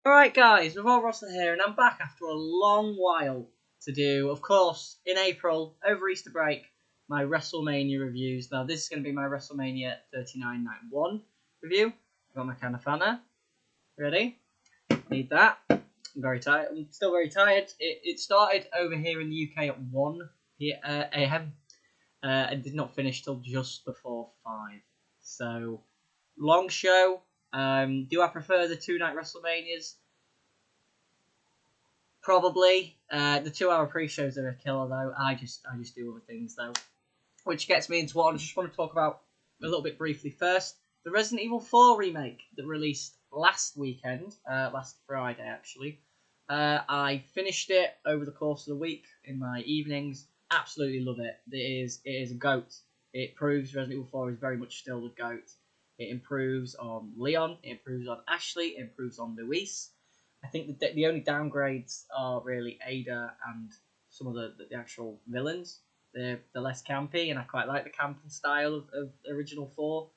Alright guys, Revolve Wrestler here, and I'm back after a long while to do, of course, in April, over Easter break, my WrestleMania reviews. Now this is going to be my WrestleMania 39 Night 1 review. I've got my can of Fanta. Ready? Need that. I'm very tired. I'm still very tired. It started over here in the UK at 1 a.m. And did not finish till just before 5. So, long show. Do I prefer the 2-night WrestleManias? Probably. The 2-hour pre-shows are a killer though. I just do other things though, which gets me into what I just want to talk about a little bit briefly. First, the Resident Evil 4 remake that released last weekend, last Friday actually. I finished it over the course of the week in my evenings. Absolutely love it. It is a goat. It proves Resident Evil 4 is very much still the goat. It improves on Leon, it improves on Ashley, it improves on Luis. I think the only downgrades are really Ada and some of the actual villains. They're less campy, and I quite like the camping style of original 4.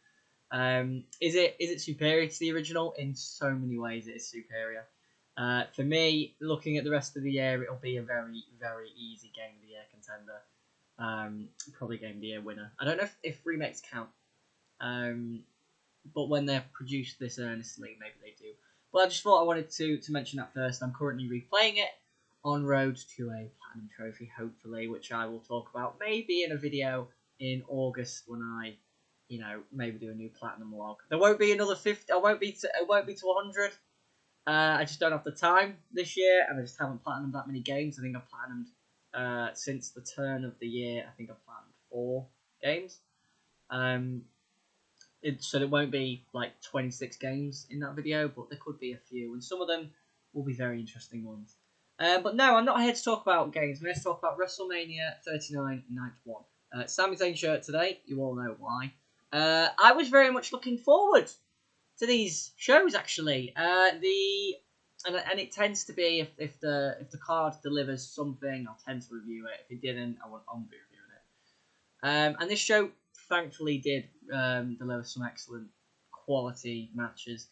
Is it superior to the original? In so many ways, it is superior. For me, looking at the rest of the year, it'll be a very, very easy Game of the Year contender. Probably Game of the Year winner. I don't know if remakes count. But when they're produced this earnestly, maybe they do. But I just thought I wanted to mention that first. I'm currently replaying it on road to a Platinum Trophy, hopefully, which I will talk about maybe in a video in August when I, maybe do a new Platinum log. There won't be another 50. It won't be to 100. I just don't have the time this year, and I just haven't platinumed that many games. I think I've platinumed since the turn of the year. I think I've platinumed 4 games. So there won't be like 26 games in that video, but there could be a few, and some of them will be very interesting ones. But no, I'm not here to talk about games. I'm here to talk about WrestleMania 39 Night 1. Sami Zayn shirt today, you all know why. I was very much looking forward to these shows, actually. And it tends to be, if the card delivers something, I'll tend to review it. If it didn't, I won't be reviewing it. And this show thankfully did deliver some excellent quality matches.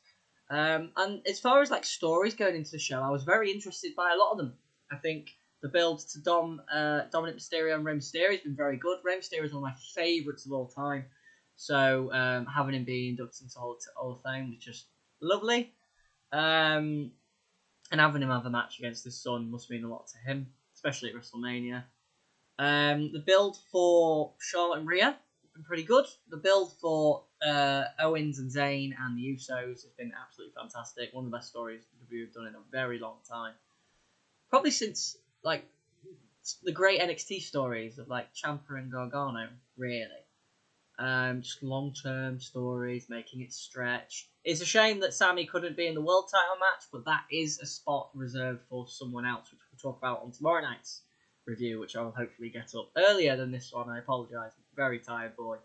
And as far as like stories going into the show, I was very interested by a lot of them. I think the build to Dominik Mysterio and Rey Mysterio has been very good. Rey Mysterio is one of my favourites of all time. So having him be inducted into Hall of Fame was just lovely. And having him have a match against his son must mean a lot to him, especially at WrestleMania. The build for Charlotte and Rhea been pretty good. The build for Owens and Zayn and the Usos has been absolutely fantastic. One of the best stories we've done in a very long time. Probably since like the great NXT stories of like Ciampa and Gargano, really. Just long-term stories, making it stretch. It's a shame that Sami couldn't be in the world title match, but that is a spot reserved for someone else, which we'll talk about on tomorrow night's review, which I will hopefully get up earlier than this one. I apologise. I'm a very tired boy.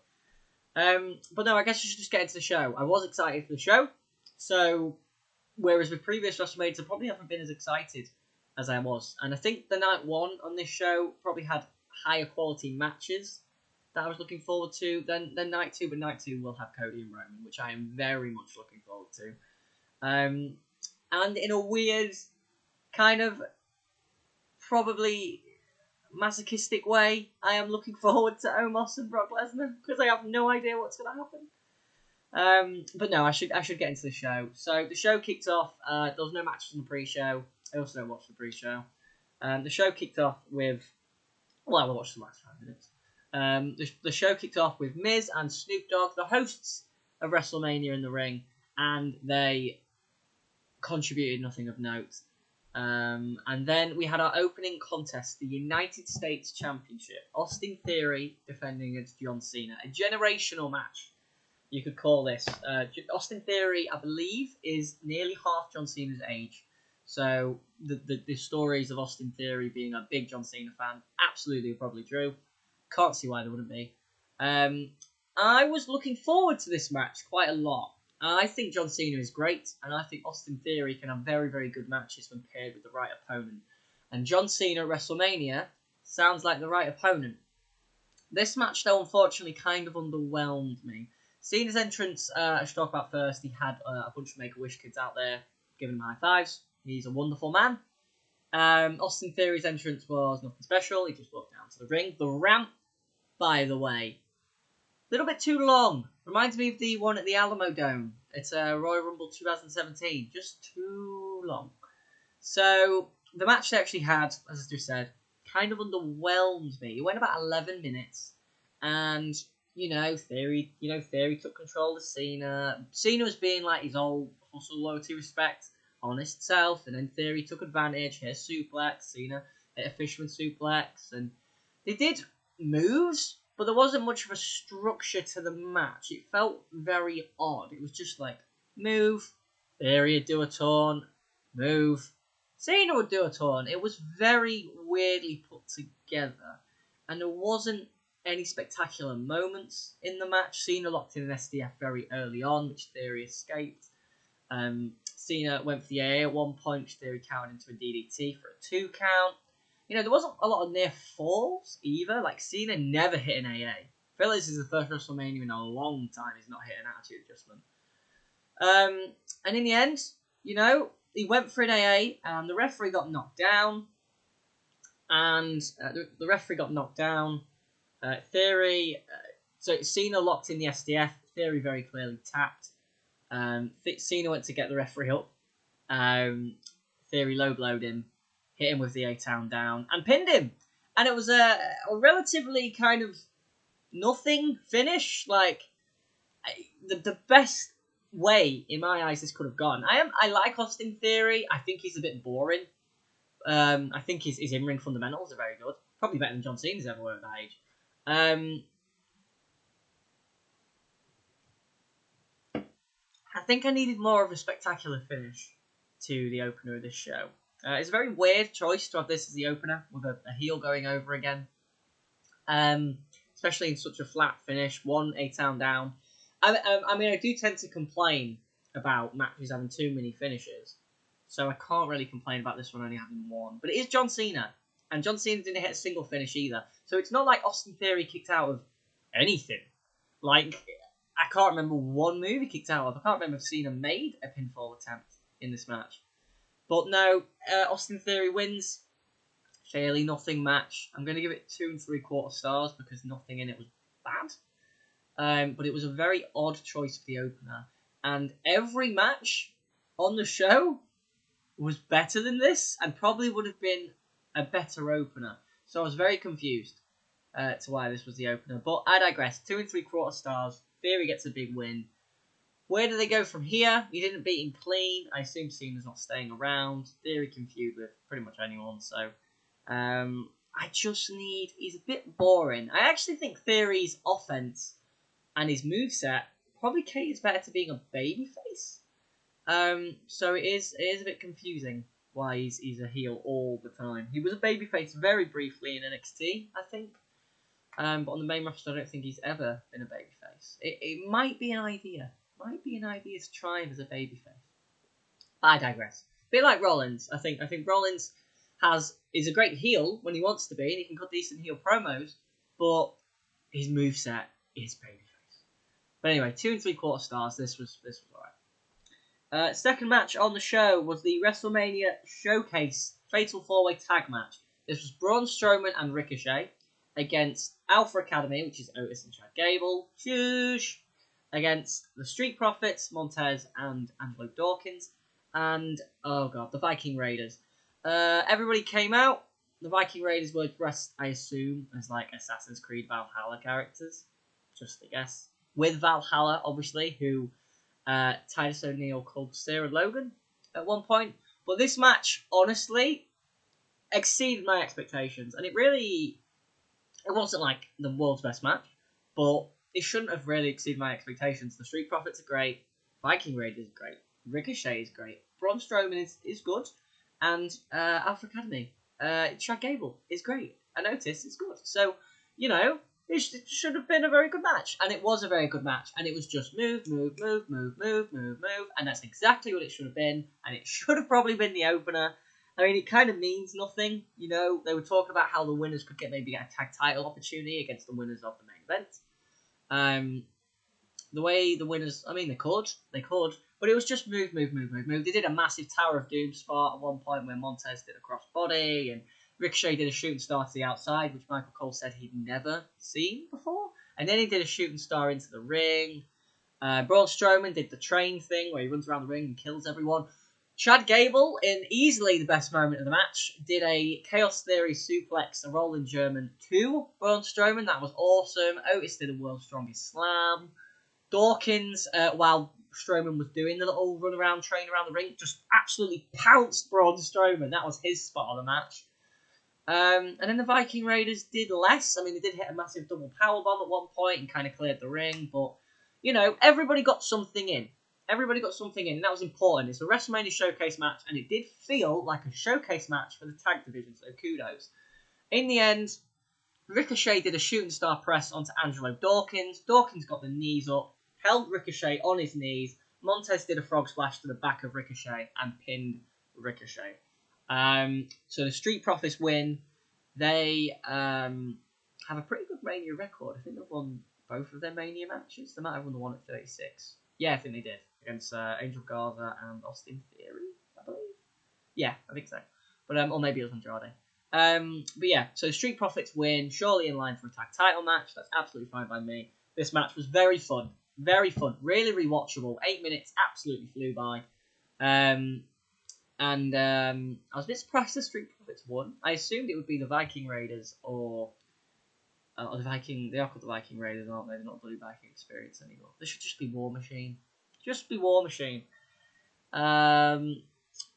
But no, I guess we should just get into the show. I was excited for the show, so whereas with previous WrestleMania, I probably haven't been as excited as I was. And I think the night 1 on this show probably had higher quality matches that I was looking forward to than night 2, but night 2 will have Cody and Roman, which I am very much looking forward to. And in a weird kind of probably masochistic way, I am looking forward to Omos and Brock Lesnar because I have no idea what's going to happen. But no, I should get into the show. So the show kicked off. There was no matches in the pre-show. I also don't watch the pre-show. The show kicked off with. Well, I watched the last 5 minutes. The show kicked off with Miz and Snoop Dogg, the hosts of WrestleMania, in the ring, and they contributed nothing of note. And then we had our opening contest, the United States Championship. Austin Theory defending against John Cena. A generational match, you could call this. Austin Theory, I believe, is nearly half John Cena's age. So the stories of Austin Theory being a big John Cena fan, absolutely probably true. Can't see why there wouldn't be. I was looking forward to this match quite a lot. I think John Cena is great, and I think Austin Theory can have very, very good matches when paired with the right opponent. And John Cena at WrestleMania sounds like the right opponent. This match, though, unfortunately kind of underwhelmed me. Cena's entrance, I should talk about first. He had a bunch of Make-A-Wish kids out there giving him high fives. He's a wonderful man. Austin Theory's entrance was nothing special. He just walked down to the ring. The ramp, by the way, a little bit too long. Reminds me of the one at the Alamo Dome. It's Royal Rumble 2017. Just too long. So the match they actually had, as I just said, kind of underwhelmed me. It went about 11 minutes, and Theory took control of Cena. Cena was being like his old hustle, loyalty, respect, honest self, and then Theory took advantage. Hit a suplex, Cena hit a fisherman suplex, and they did moves, but there wasn't much of a structure to the match. It felt very odd. It was just like move, Theory would do a turn, move, Cena would do a turn. It was very weirdly put together, and there wasn't any spectacular moments in the match. Cena locked in an SDF very early on, which Theory escaped. Cena went for the AA at one point, which Theory counted into a DDT for a 2 count. There wasn't a lot of near falls either. Like, Cena never hit an AA. I feel like this is the first WrestleMania in a long time he's not hit an attitude adjustment. And in the end, he went for an AA, and the referee got knocked down. And the referee got knocked down. Theory, so Cena locked in the SDF. Theory very clearly tapped. Cena went to get the referee up. Theory low blowed him, hit him with the A-Town down, and pinned him. And it was a relatively kind of nothing finish. Like, the best way, in my eyes, this could have gone. I like Austin Theory. I think he's a bit boring. I think his in-ring fundamentals are very good. Probably better than John Cena's ever were at that age. I think I needed more of a spectacular finish to the opener of this show. It's a very weird choice to have this as the opener with a heel going over again. Especially in such a flat finish. 1 A-Town down. I do tend to complain about matches having too many finishes. So I can't really complain about this one only having 1. But it is John Cena. And John Cena didn't hit a single finish either. So it's not like Austin Theory kicked out of anything. Like, I can't remember one move he kicked out of. I can't remember if Cena made a pinfall attempt in this match. But no, Austin Theory wins. Fairly nothing match. I'm going to give it 2 3/4 stars because nothing in it was bad. But it was a very odd choice for the opener. And every match on the show was better than this and probably would have been a better opener. So I was very confused to why this was the opener. But I digress. 2 3/4 stars. Theory gets a big win. Where do they go from here? He didn't beat him clean. I assume Cena's not staying around. Theory can feud with pretty much anyone. So I just need... He's a bit boring. I actually think Theory's offense and his moveset probably caters better to being a babyface. So it is a bit confusing why he's a heel all the time. He was a babyface very briefly in NXT, I think. But on the main roster, I don't think he's ever been a babyface. It might be an idea. Might be an idea to try him as a babyface. I digress. A bit like Rollins. I think Rollins is a great heel when he wants to be, and he can cut decent heel promos, but his moveset is babyface. But anyway, 2 3/4 stars. This was alright. Second match on the show was the WrestleMania Showcase Fatal 4-Way Tag match. This was Braun Strowman and Ricochet against Alpha Academy, which is Otis and Chad Gable. Shush! Against the Street Profits, Montez and Angelo Dawkins. And, oh god, the Viking Raiders. Everybody came out. The Viking Raiders were dressed, I assume, as like Assassin's Creed Valhalla characters. Just a guess. With Valhalla, obviously, who Titus O'Neil called Sarah Logan at one point. But this match, honestly, exceeded my expectations. And it wasn't like the world's best match, but it shouldn't have really exceeded my expectations. The Street Profits are great. Viking Raiders is great. Ricochet is great. Braun Strowman is good. And Alpha Academy. Chad Gable is great. And Otis is good. So, it should have been a very good match. And it was a very good match. And it was just move. And that's exactly what it should have been. And it should have probably been the opener. I mean, it kind of means nothing. They were talking about how the winners could maybe get a tag title opportunity against the winners of the main event. The way the winners... I mean, they could. But it was just move. They did a massive Tower of Doom spot at one point where Montez did a crossbody, and Ricochet did a shooting star to the outside, which Michael Cole said he'd never seen before. And then he did a shooting star into the ring. Braun Strowman did the train thing where he runs around the ring and kills everyone. Chad Gable, in easily the best moment of the match, did a Chaos Theory suplex, a rolling German to Braun Strowman. That was awesome. Otis did a World's Strongest Slam. Dawkins, while Strowman was doing the little run around, train around the ring, just absolutely pounced Braun Strowman. That was his spot of the match. And then the Viking Raiders did less. I mean, they did hit a massive double powerbomb at one point and kind of cleared the ring. But, you know, everybody got something in. Everybody got something in, and that was important. It's a WrestleMania Showcase match, and it did feel like a showcase match for the tag division, so kudos. In the end, Ricochet did a shooting star press onto Angelo Dawkins. Dawkins got the knees up, held Ricochet on his knees. Montez did a frog splash to the back of Ricochet and pinned Ricochet. So the Street Profits win. They have a pretty good Mania record. I think they've won both of their Mania matches. They might have won the one at 36. Yeah, I think they did. Against Angel Garza and Austin Theory, I believe. Yeah, I think so. But or maybe it was Andrade. But yeah, so Street Profits win, surely in line for a tag title match. That's absolutely fine by me. This match was very fun, really rewatchable. 8 minutes absolutely flew by. I was a bit surprised the Street Profits won. I assumed it would be the Viking Raiders or the Viking. They are called the Viking Raiders, aren't they? They're not Blue Viking Experience anymore. They should just be War Machine. Just be War Machine. Yeah,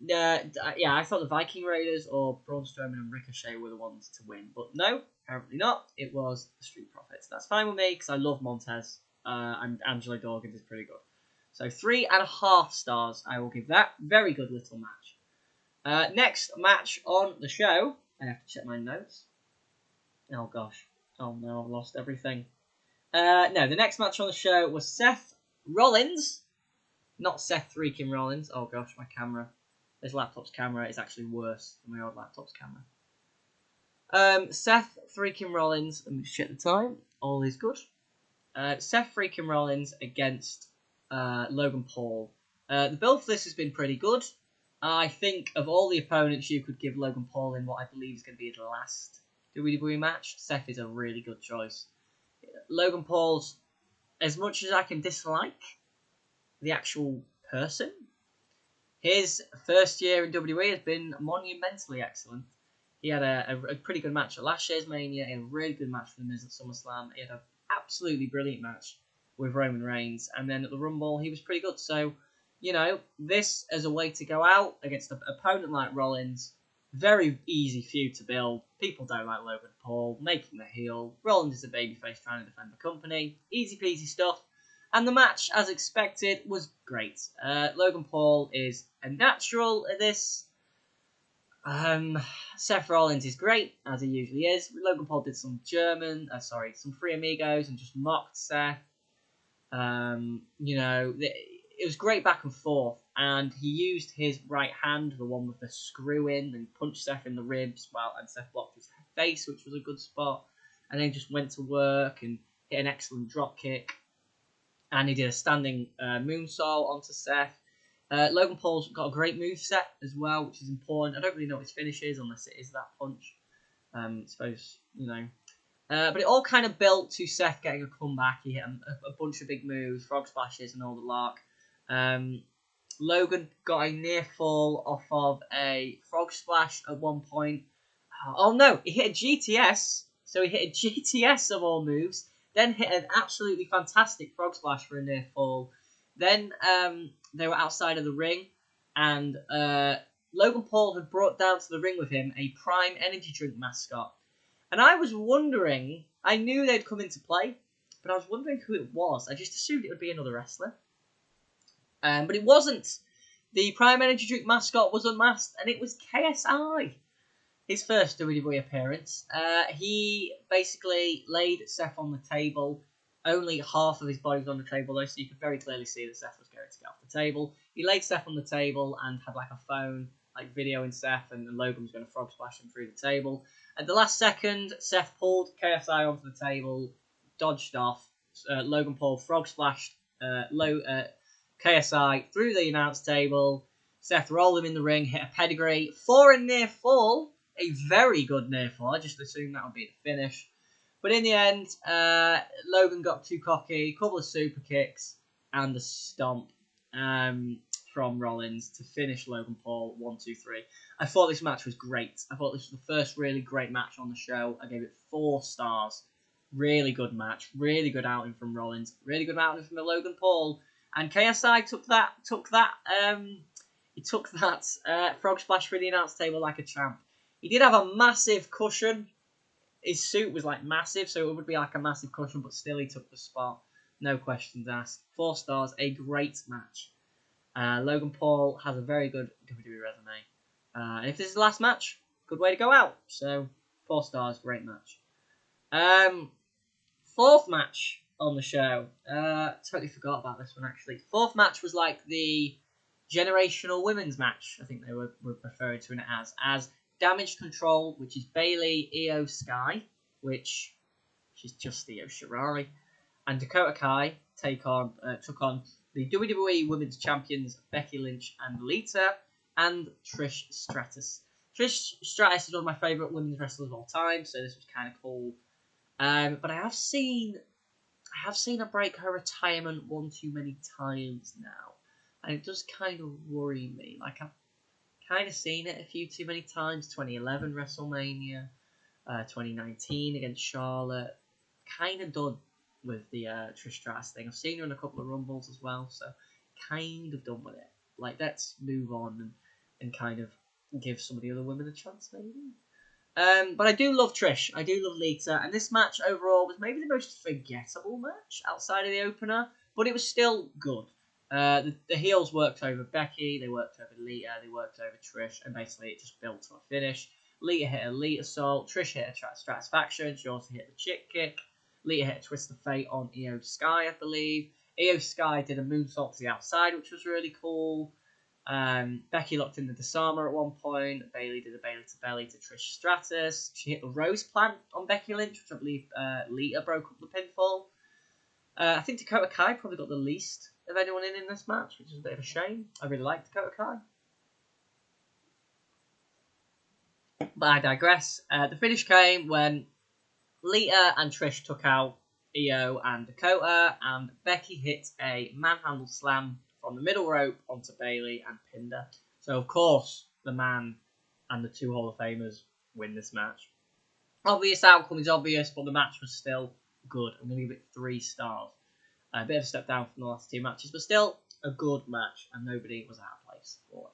I thought the Viking Raiders or Braun Strowman and Ricochet were the ones to win, but no, apparently not. It was the Street Profits. That's fine with me because I love Montez, and Angelo Dawkins is pretty good. So 3.5 stars, I will give that. Very good little match. Next match on the show, I have to check my notes. Oh gosh, oh no, I've lost everything. No, the next match on the show was Seth Rollins. Not Seth freaking Rollins. Oh gosh, my camera. This laptop's camera is actually worse than my old laptop's camera. Seth freaking Rollins. Let me check the time. All is good. Seth freaking Rollins against Logan Paul. The build for this has been pretty good. I think of all the opponents you could give Logan Paul in what I believe is going to be his last WWE match, Seth is a really good choice. Logan Paul's, as much as I can dislike the actual person, his first year in WWE has been monumentally excellent. He had a pretty good match at last year's Mania, he had a really good match for The Miz at SummerSlam, he had an absolutely brilliant match with Roman Reigns, and then at the Rumble he was pretty good. So, you know, this as a way to go out against an opponent like Rollins, very easy feud to build. People don't like Logan Paul, making the heel. Rollins is a babyface trying to defend the company. Easy peasy stuff. And the match, as expected, was great. Logan Paul is a natural at this. Seth Rollins is great, as he usually is. Logan Paul did some some Free Amigos and just mocked Seth. You know, it was great back and forth. And he used his right hand, the one with the screw in, and punched Seth in the ribs, and Seth blocked his face, which was a good spot. And then just went to work and hit an excellent drop kick. And he did a standing moonsault onto Seth. Logan Paul's got a great moveset as well, which is important. I don't really know what his finish is unless it is that punch. I suppose, you know. But it all kind of built to Seth getting a comeback. He hit a bunch of big moves, frog splashes and all the lark. Logan got a near fall off of a frog splash at one point. Oh no, he hit a GTS. So he hit a GTS of all moves. Then hit an absolutely fantastic frog splash for a near fall. Then they were outside of the ring. And Logan Paul had brought down to the ring with him a Prime Energy Drink mascot. And I was wondering, I knew they'd come into play, but I was wondering who it was. I just assumed it would be another wrestler. But it wasn't. The Prime Energy Drink mascot was unmasked, and it was KSI. His first WWE appearance. He basically laid Seth on the table. Only half of his body was on the table, though, so you could very clearly see that Seth was going to get off the table. He laid Seth on the table and had like a phone, like videoing Seth, and Logan was going to frog splash him through the table. At the last second, Seth pulled KSI onto the table, dodged off. Logan Paul frog splashed KSI through the announce table. Seth rolled him in the ring, hit a pedigree for a near fall. A very good near fall. I just assumed that would be the finish. But in the end, Logan got too cocky, a couple of super kicks, and a stomp from Rollins to finish Logan Paul 1-2-3. I thought this match was great. I thought this was the first really great match on the show. I gave it 4 stars. Really good match. Really good outing from Rollins. Really good outing from Logan Paul. And KSI took that frog splash through the announce table like a champ. He did have a massive cushion. His suit was like massive, so it would be like a massive cushion, but still he took the spot. No questions asked. 4 stars, a great match. Logan Paul has a very good WWE resume. And if this is the last match, good way to go out. So, 4 stars, great match. 4th match on the show. Totally forgot about this one, actually. 4th match was like the generational women's match, I think they were referring to it as Damage Control, which is Bayley, Io Sky, which she's just Io Shirai, and Dakota Kai took on the WWE Women's Champions Becky Lynch and Lita, and Trish Stratus. Trish Stratus is one of my favourite women's wrestlers of all time, so this was kind of cool. But I have seen her break her retirement one too many times now, and it does kind of worry me. Like, I've kind of seen it a few too many times. 2011 WrestleMania, 2019 against Charlotte. Kind of done with the Trish Stratus thing. I've seen her in a couple of Rumbles as well, so kind of done with it. Like, let's move on and kind of give some of the other women a chance, maybe. But I do love Trish. I do love Lita. And this match overall was maybe the most forgettable match outside of the opener, but it was still good. The heels worked over Becky, they worked over Lita, they worked over Trish, and basically it just built to a finish. Lita hit a Lita Salt, Trish hit a Stratisfaction, she also hit the Chick Kick. Lita hit a Twist of Fate on Io Sky, I believe. Io Sky did a moonsault to the outside, which was really cool. Becky locked in the Disarmer at one point. Bayley did a Bayley to belly to Trish Stratus. She hit the Rose Plant on Becky Lynch, which I believe Lita broke up the pinfall. I think Dakota Kai probably got the least of anyone in this match, which is a bit of a shame. I really like Dakota Kai. But I digress. The finish came when Lita and Trish took out Io and Dakota, and Becky hit a manhandle slam from the middle rope onto Bayley and pinned her. So, of course, the man and the 2 Hall of Famers win this match. Obvious outcome is obvious, but the match was still good. I'm going to give it 3 stars. A bit of a step down from the last 2 matches, but still a good match, and nobody was out of place or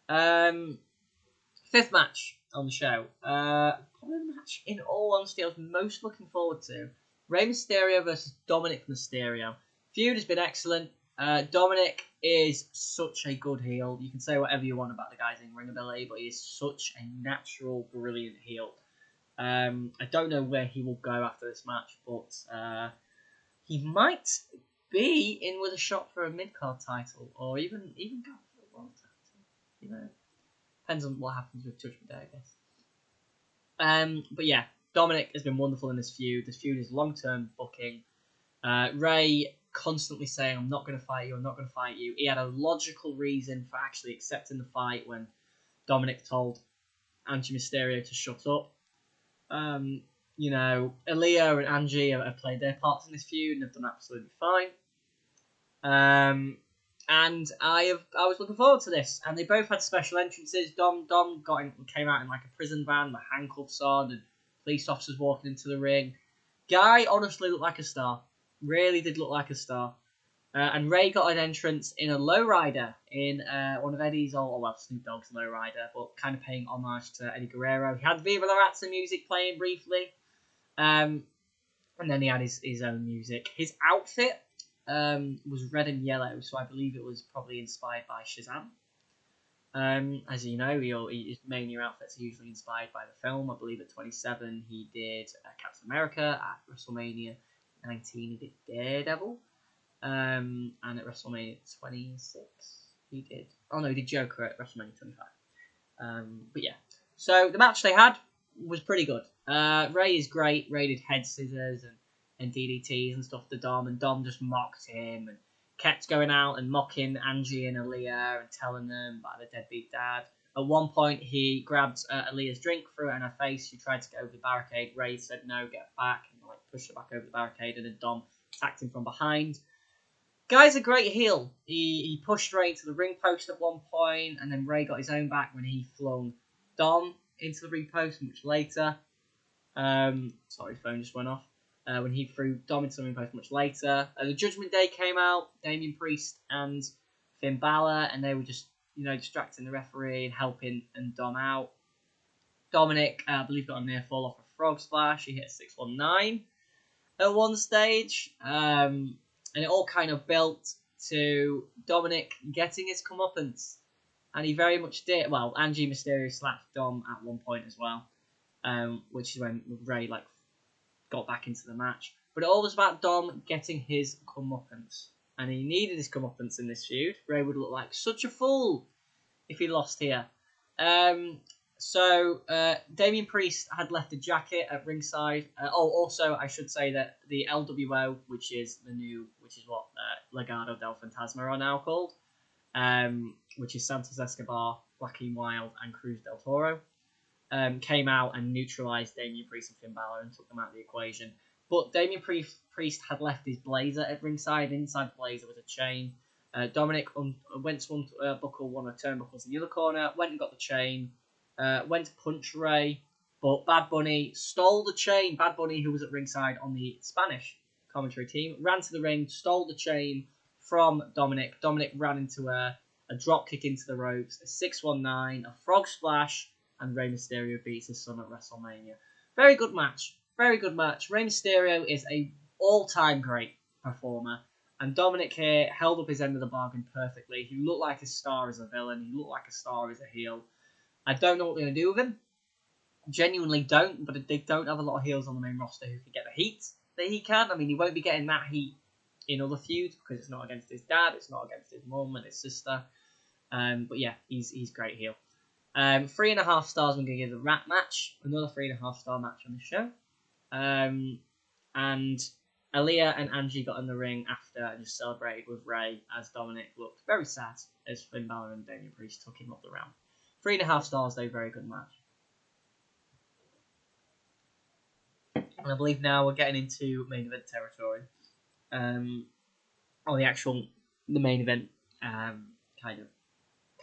anything. 5th match on the show. Probably the match, in all honesty, I was most looking forward to. Rey Mysterio versus Dominik Mysterio. Feud has been excellent. Dominik is such a good heel. You can say whatever you want about the guy's in-ring ability, but he is such a natural, brilliant heel. I don't know where he will go after this match, but he might be in with a shot for a mid-card title, or even go for a world title. You know, depends on what happens with Judgment Day, I guess. But yeah, Dominik has been wonderful in this feud. This feud is long-term booking. Rey constantly saying, I'm not going to fight you, I'm not going to fight you. He had a logical reason for actually accepting the fight when Dominik told Angie Mysterio to shut up. You know, Aaliyah and Angie have played their parts in this feud and have done absolutely fine. And I was looking forward to this. And they both had special entrances. Dom came out in like a prison van with handcuffs on and police officers walking into the ring. Guy honestly looked like a star. Really did look like a star. And Rey got an entrance in a lowrider in one of Eddie's Snoop Dogg's lowrider, but kind of paying homage to Eddie Guerrero. He had Viva La Razza music playing briefly. And then he had his own music. His outfit was red and yellow, so I believe it was probably inspired by Shazam. As you know, his main outfits are usually inspired by the film. I believe at 27 he did Captain America. At WrestleMania 19 he did Daredevil. And at WrestleMania 26 he did... Oh no, he did Joker at WrestleMania 25. But yeah. So the match they had was pretty good. Rey is great. Rey did head scissors and DDTs and stuff to Dom, and Dom just mocked him, and kept going out and mocking Angie and Aaliyah and telling them about the deadbeat dad. At one point, he grabbed Aaliyah's drink, threw it in her face. She tried to get over the barricade. Ray said, no, get back, and pushed her back over the barricade, and then Dom attacked him from behind. Guy's a great heel. He pushed Ray into the ring post at one point, and then Ray got his own back when he flung Dom into the ring post much later. Sorry, phone just went off. When he threw Dom into the ring post much later. The Judgment Day came out, Damian Priest and Finn Balor, and they were just, distracting the referee and helping and Dom out. Dominik, I believe, got a near fall off a frog splash. He hit a 619 at one stage. And it all kind of built to Dominik getting his comeuppance. And he very much did. Well, Angie Mysterio slapped Dom at one point as well. Which is when Ray got back into the match. But it all was about Dom getting his comeuppance. And he needed his comeuppance in this feud. Ray would look like such a fool if he lost here. So Damian Priest had left a jacket at ringside. Also, I should say that the LWO, which is what Legado del Fantasma are now called, which is Santos Escobar, Joaquin Wilde, and Cruz del Toro, came out and neutralized Damian Priest and Finn Balor and took them out of the equation. But Damian Priest had left his blazer at ringside. Inside the blazer was a chain. Dominik went to unbuckle one of the turnbuckles in the other corner, went and got the chain. Went to punch Ray, but Bad Bunny stole the chain. Bad Bunny, who was at ringside on the Spanish commentary team, ran to the ring, stole the chain from Dominik. Dominik ran into a drop kick into the ropes, a 619, a frog splash, and Rey Mysterio beats his son at WrestleMania. Very good match. Very good match. Rey Mysterio is a all-time great performer, and Dominik here held up his end of the bargain perfectly. He looked like a star as a villain. He looked like a star as a heel. I don't know what they're going to do with him. Genuinely don't, but they don't have a lot of heels on the main roster who can get the heat that he can. I mean, he won't be getting that heat in other feuds because it's not against his dad, it's not against his mum and his sister. But yeah, he's great heel. 3.5 stars. I'm going to give the Rat match. Another 3.5 star match on the show. And Aaliyah and Angie got in the ring after and just celebrated with Ray as Dominik looked very sad as Finn Balor and Damian Priest took him up the ramp. 3.5 stars, though, very good match. And I believe now we're getting into main event territory. Or the main event kind of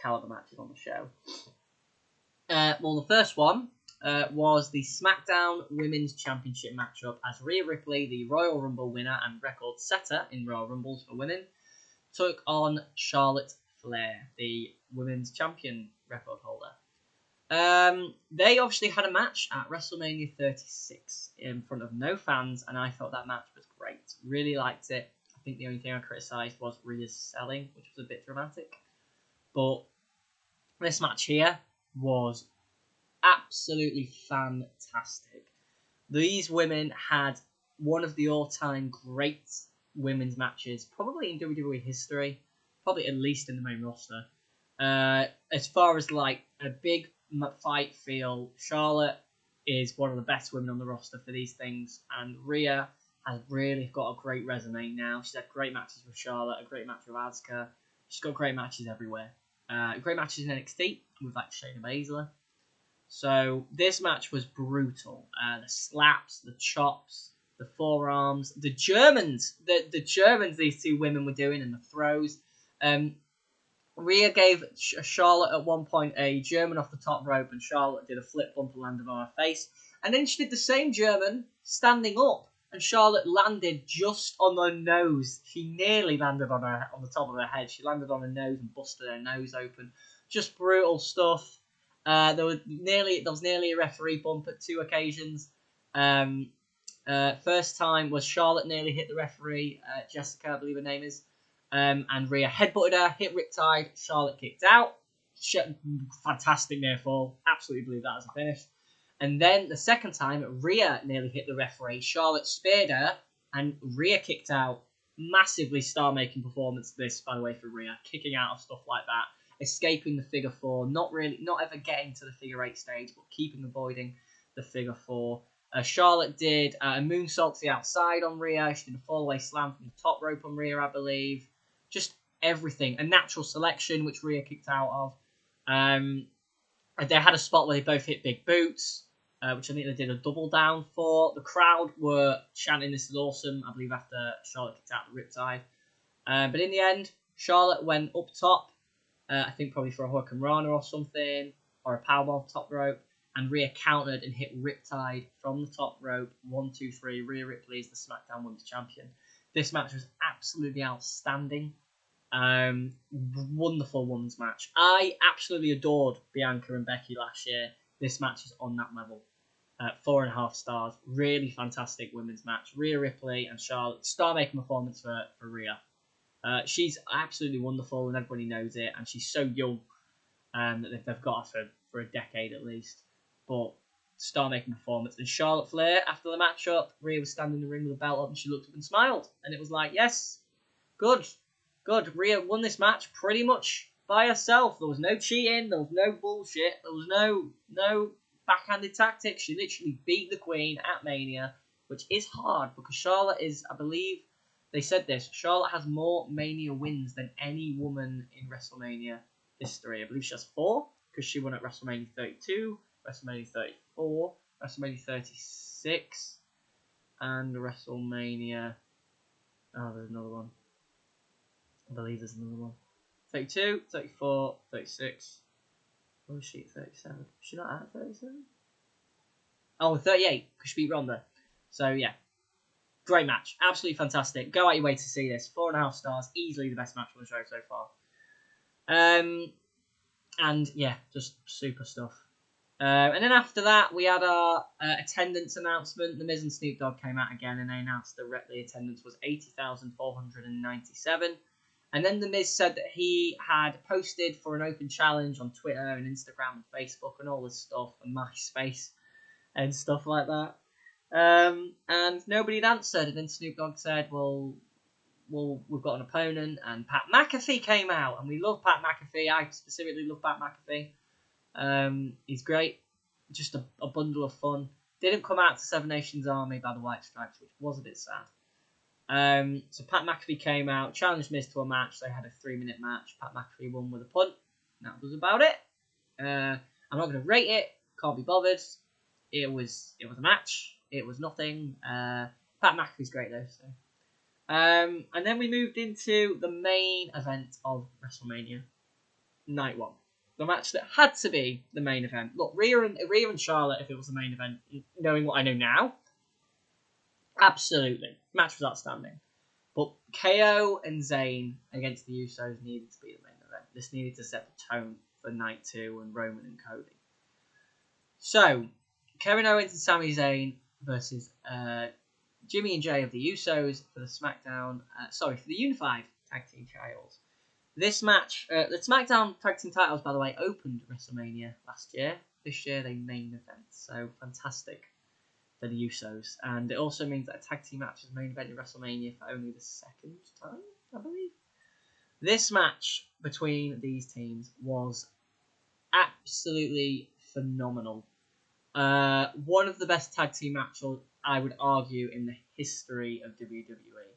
caliber matches on the show. Well, the first one was the SmackDown Women's Championship matchup as Rhea Ripley, the Royal Rumble winner and record setter in Royal Rumbles for women, took on Charlotte Flair, the Women's Champion record holder. They obviously had a match at WrestleMania 36 in front of no fans, and I thought that match was great. Really liked it. I think the only thing I criticised was Rhea's selling, which was a bit dramatic. But this match here was absolutely fantastic. These women had one of the all-time great women's matches, probably in WWE history, probably at least in the main roster. As far as like a big fight feel, Charlotte is one of the best women on the roster for these things, and Rhea has really got a great resume now. She's had great matches with Charlotte, a great match with Asuka. She's got great matches everywhere. Great matches in NXT with like Shayna Baszler. So this match was brutal. The slaps, the chops, the forearms, the Germans, the Germans these two women were doing, and the throws. Rhea gave Charlotte at one point a German off the top rope, and Charlotte did a flip bump and landed on her face. And then she did the same German standing up, and Charlotte landed just on her nose. She nearly landed on the top of her head. She landed on her nose and busted her nose open. Just brutal stuff. There was nearly a referee bump at 2 occasions. First time was Charlotte nearly hit the referee, Jessica, I believe her name is. And Rhea headbutted her, hit Riptide, Charlotte kicked out. Fantastic near fall. Absolutely believe that as a finish. And then the second time, Rhea nearly hit the referee. Charlotte speared her, and Rhea kicked out. Massively star-making performance this, by the way, for Rhea. Kicking out of stuff like that. Escaping the figure 4. Not ever getting to the figure 8 stage, but avoiding the figure 4. Charlotte did a moonsault to the outside on Rhea. She did a fallaway slam from the top rope on Rhea, I believe. just everything. A natural selection, which Rhea kicked out of. They had a spot where they both hit big boots, which I think they did a double down for. The crowd were chanting, "This is awesome," I believe, after Charlotte kicked out the Riptide. But in the end, Charlotte went up top, I think probably for a Hurricane Rana or something, or a powerbomb top rope, and Rhea countered and hit Riptide from the top rope. 1, 2, 3. Rhea Ripley is the SmackDown Women's Champion. This match was absolutely outstanding. Wonderful women's match. I absolutely adored Bianca and Becky last year. This match is on that level. 4.5 stars. Really fantastic women's match. Rhea Ripley and Charlotte. Star-making performance for Rhea. She's absolutely wonderful and everybody knows it. And she's so young that they've got her for a decade at least. But star-making performance. And Charlotte Flair, after the match-up, Rhea was standing in the ring with the belt up and she looked up and smiled. And it was like, yes, good. Good. Rhea won this match pretty much by herself. There was no cheating. There was no bullshit. There was no backhanded tactics. She literally beat the Queen at Mania, which is hard because Charlotte is, I believe, they said this, Charlotte has more Mania wins than any woman in WrestleMania history. I believe she has 4 because she won at WrestleMania 32, WrestleMania 34, WrestleMania 36, and WrestleMania... Oh, there's another one. I believe there's another one. 32, 34, 36. Oh, is she at 37? Is she not at 37? Oh, 38, because she beat Ronda. So, yeah. Great match. Absolutely fantastic. Go out your way to see this. 4.5 stars. Easily the best match on the show so far. And, yeah, just super stuff. And then after that, we had our attendance announcement. The Miz and Snoop Dogg came out again, and they announced the attendance was 80,497. And then The Miz said that he had posted for an open challenge on Twitter and Instagram and Facebook and all this stuff, and MySpace and stuff like that. And nobody had answered. And then Snoop Dogg said, well, we've got an opponent. And Pat McAfee came out. And we love Pat McAfee. I specifically love Pat McAfee. He's great. Just a bundle of fun. Didn't come out to Seven Nations Army by the White Stripes, which was a bit sad. So Pat McAfee came out, challenged Miz to a match. They had a 3-minute match. Pat McAfee won with a punt. That was about it. I'm not going to rate it. Can't be bothered. It was a match. It was nothing. Pat McAfee's great though. So. And then we moved into the main event of WrestleMania, Night 1. The match that had to be the main event. Look, Rhea and Charlotte, if it was the main event, knowing what I know now, absolutely. Match was outstanding. But KO and Zayn against the Usos needed to be the main event. This needed to set the tone for Night 2 and Roman and Cody. So, Kevin Owens and Sami Zayn versus Jimmy and Jey of the Usos for the for the Unified Tag Team titles. This match, the SmackDown Tag Team titles, by the way, opened WrestleMania last year. This year, they main event. So, fantastic for the Usos. And it also means that a tag team match is main event in WrestleMania for only the second time, I believe. This match between these teams was absolutely phenomenal. One of the best tag team matches, I would argue, in the history of WWE.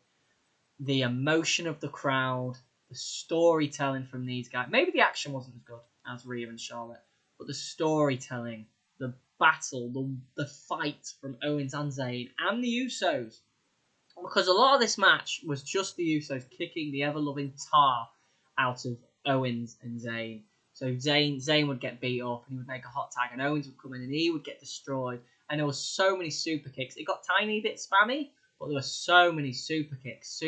The emotion of the crowd, the storytelling from these guys. Maybe the action wasn't as good as Rhea and Charlotte, but the storytelling, the battle, the fight from Owens and Zayn and the Usos. Because a lot of this match was just the Usos kicking the ever-loving tar out of Owens and Zayn. So Zayn would get beat up and he would make a hot tag, and Owens would come in and he would get destroyed. And there were so many super kicks. It got tiny bit spammy, but there were so many super kicks,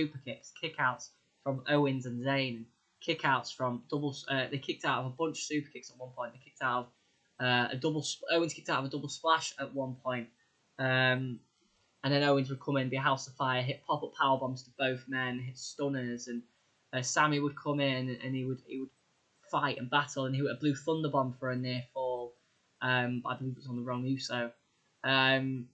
kick-outs from Owens and Zayn, and kick-outs from doubles. They kicked out of a bunch of super kicks at one point. They kicked out of Owens kicked out of a double splash at one point. And then Owens would come in, be a house of fire, hit pop-up power bombs to both men, hit stunners, and Sami would come in and he would fight and battle, and he would a blue thunder bomb for a near fall. I believe it was on the wrong Uso. And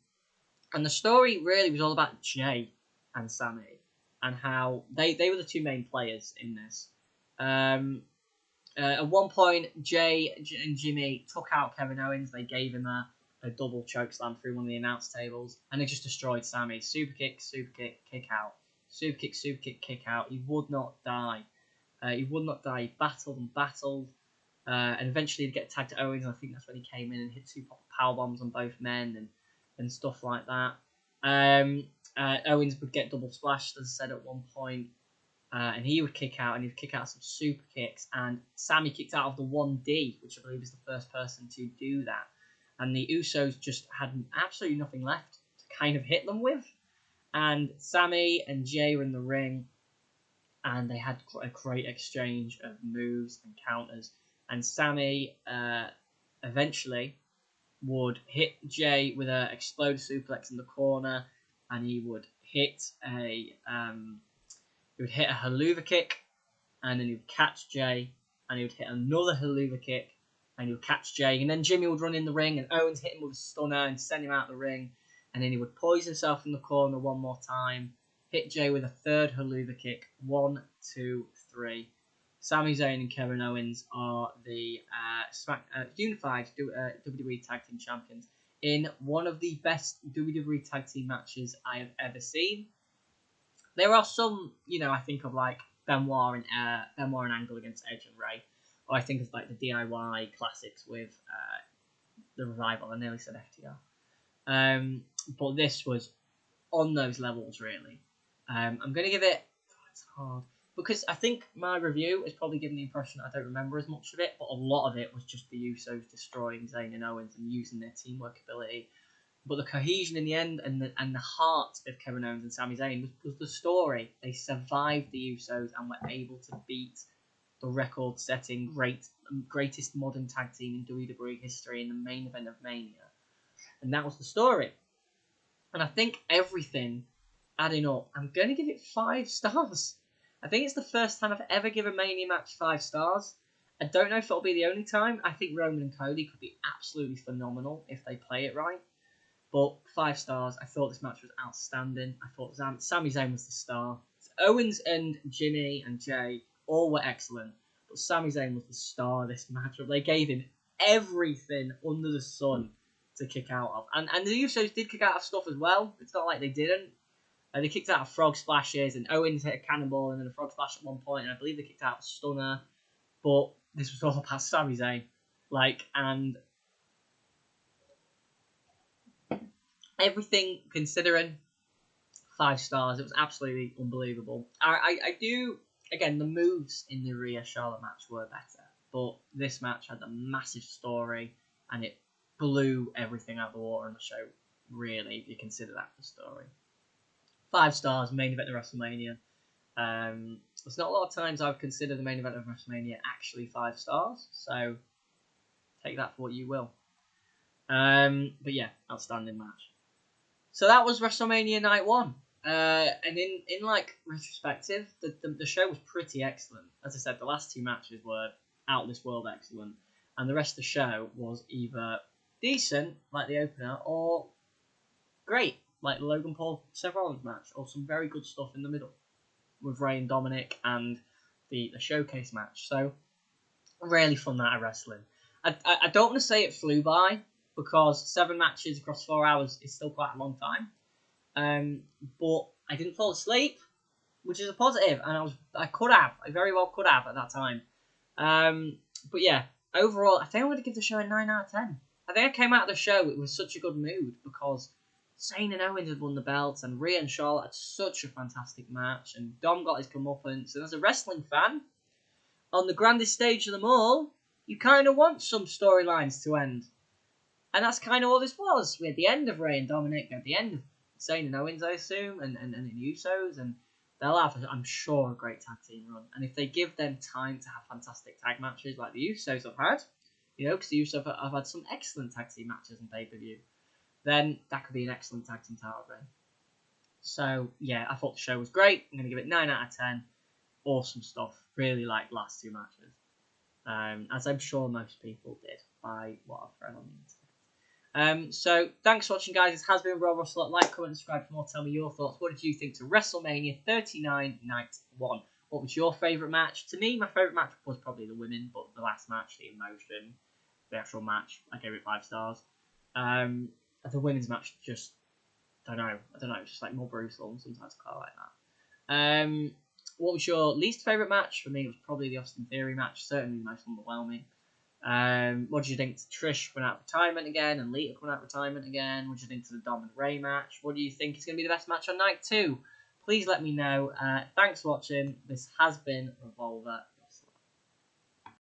the story really was all about Jey and Sami and how they were the two main players in this. At one point, Jey and Jimmy took out Kevin Owens. They gave him a double chokeslam through one of the announce tables, and they just destroyed Sami. Super kick, kick out. Super kick, kick out. He would not die. He He battled and battled. And eventually he'd get tagged to Owens. And I think that's when he came in and hit 2 power bombs on both men and stuff like that. Owens would get double splashed, as I said, at one point. And he would kick out, and he would kick out some super kicks. And Sami kicked out of the 1D, which I believe is the first person to do that. And the Usos just had absolutely nothing left to kind of hit them with. And Sami and Jey were in the ring, and they had a great exchange of moves and counters. And Sami eventually would hit Jey with an explode suplex in the corner, and he would hit a haluva kick, and then he would catch Jey, and he would hit another haluva kick, and he would catch Jey, and then Jimmy would run in the ring, and Owens hit him with a stunner and send him out the ring, and then he would poise himself in the corner one more time, hit Jey with a third haluva kick. 1, 2, 3. Sami Zayn and Kevin Owens are the unified WWE Tag Team Champions in one of the best WWE Tag Team matches I have ever seen. There are some, I think of like Benoit and Angle against Edge and Ray, or I think of like the DIY classics with the Revival. I nearly said FTR. But this was on those levels, really. I'm going to give it... it's hard. Because I think my review is probably giving the impression I don't remember as much of it, but a lot of it was just the Usos destroying Zayn and Owens and using their teamwork ability. But the cohesion in the end and the heart of Kevin Owens and Sami Zayn was the story. They survived the Usos and were able to beat the record-setting greatest modern tag team in WWE history in the main event of Mania. And that was the story. And I think everything adding up, I'm going to give it 5 stars. I think it's the first time I've ever given a Mania match 5 stars. I don't know if it'll be the only time. I think Roman and Cody could be absolutely phenomenal if they play it right. But 5 stars. I thought this match was outstanding. I thought Sami Zayn was the star. Owens and Jimmy and Jey all were excellent. But Sami Zayn was the star of this matchup. They gave him everything under the sun to kick out of. And the Usos did kick out of stuff as well. It's not like they didn't. They kicked out of frog splashes, and Owens hit a cannonball and then a frog splash at one point, and I believe they kicked out a stunner. But this was all about Sami Zayn. And everything considering, 5 stars. It was absolutely unbelievable. I do, again, the moves in the Rhea Charlotte match were better, but this match had a massive story, and it blew everything out of the water in the show, really, if you consider that the story. 5 stars, main event of WrestleMania. There's not a lot of times I would consider the main event of WrestleMania actually 5 stars, so take that for what you will. But yeah, outstanding match. So that was WrestleMania Night 1. And in retrospective, the show was pretty excellent. As I said, the last 2 matches were out of this world excellent, and the rest of the show was either decent, like the opener, or great, like the Logan Paul Seth Rollins match, or some very good stuff in the middle with Rey and Dominik and the showcase match. So really fun night of wrestling. I don't want to say it flew by, because 7 matches across 4 hours is still quite a long time. But I didn't fall asleep, which is a positive, and I very well could have at that time. But yeah, overall, I think I'm going to give the show a 9 out of 10. I think I came out of the show with such a good mood because Zayn and Owens had won the belts, and Rhea and Charlotte had such a fantastic match, and Dom got his comeuppance. And as a wrestling fan, on the grandest stage of them all, you kind of want some storylines to end. And that's kind of what this was. We had the end of Rey and Dominik, at the end of Zayn and Owens, I assume, and the Usos, and they'll have, I'm sure, a great tag team run. And if they give them time to have fantastic tag matches like the Usos have had, because the Usos have had some excellent tag team matches on pay-per-view, then that could be an excellent tag team title reign. So, yeah, I thought the show was great. I'm going to give it 9 out of 10. Awesome stuff. Really liked the last 2 matches. As I'm sure most people did, by what I've read on the internet. So, thanks for watching, guys. This has been Rob Russell. Like, comment, and subscribe for more. Tell me your thoughts. What did you think to WrestleMania 39 Night 1? What was your favourite match? To me, my favourite match was probably the women, but the last match, the emotion, the actual match, I gave it 5 stars. The women's match just, I don't know, it's just like more brutal, and sometimes I quite like that. What was your least favourite match? For me, it was probably the Austin Theory match. Certainly the most underwhelming. What did you think to Trish coming out of retirement again and Lita coming out of retirement again? What did you think to the Dom and Ray match? What do you think is going to be the best match on night 2? Please let me know. Thanks for watching. This has been Revolver.